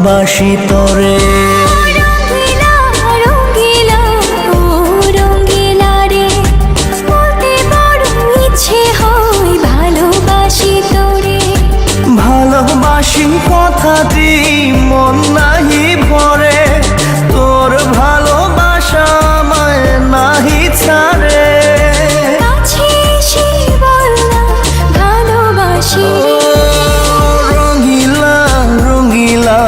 ভালোবাসি তোরে। ভালোবাসি কথাটি মন নাহি ভরে, তোর ভালোবাসা আমায় নাহি ছাড়ে। রঙিলা রঙিলা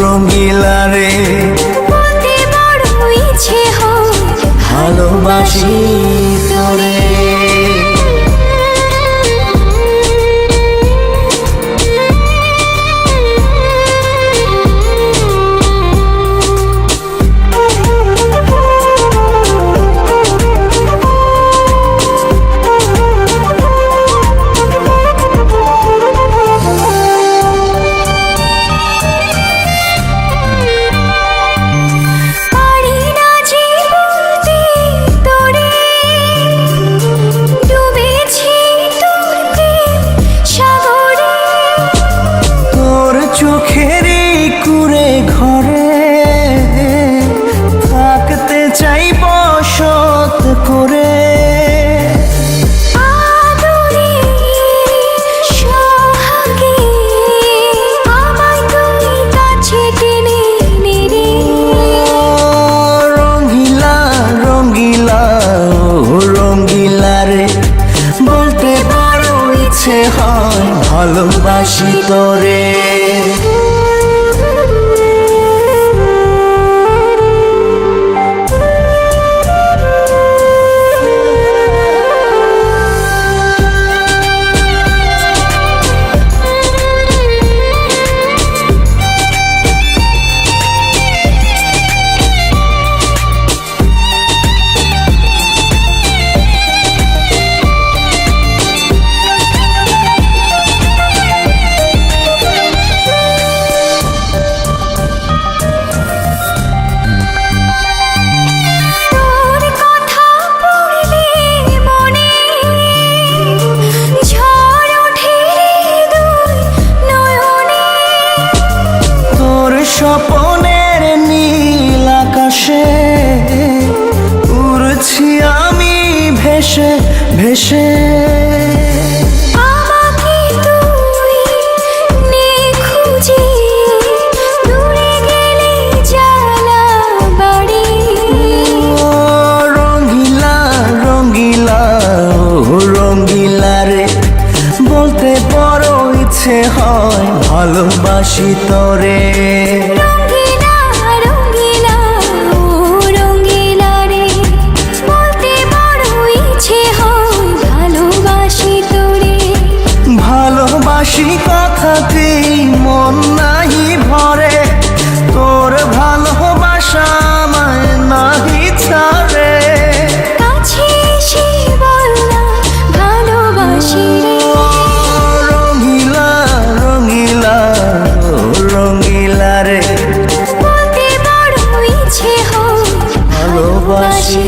রঙিলা রে, ভালোবাসি তোরে। চোখেরই কুড়ে ঘরে থাকতে চাই বসত করে। রঙিলা রঙিলা রঙিলা রে, বলতে বড় ইচ্ছে হয় ভালোবাসি তোরে। স্বপনের নীল আকাশে উড়ছি আমি ভেসে ভেসে। রঙিলা রঙিলা রঙিলা রে, বলতে বড় ইচ্ছে হয় ভালোবাসি তোরে। ভালোবাসি কথাটি মন নাহি ভরে, তোর ভালোবাসা আমায় নাহি ছাড়ে। রঙিলা রঙিলা রঙিলা রে, ভালোবাসি।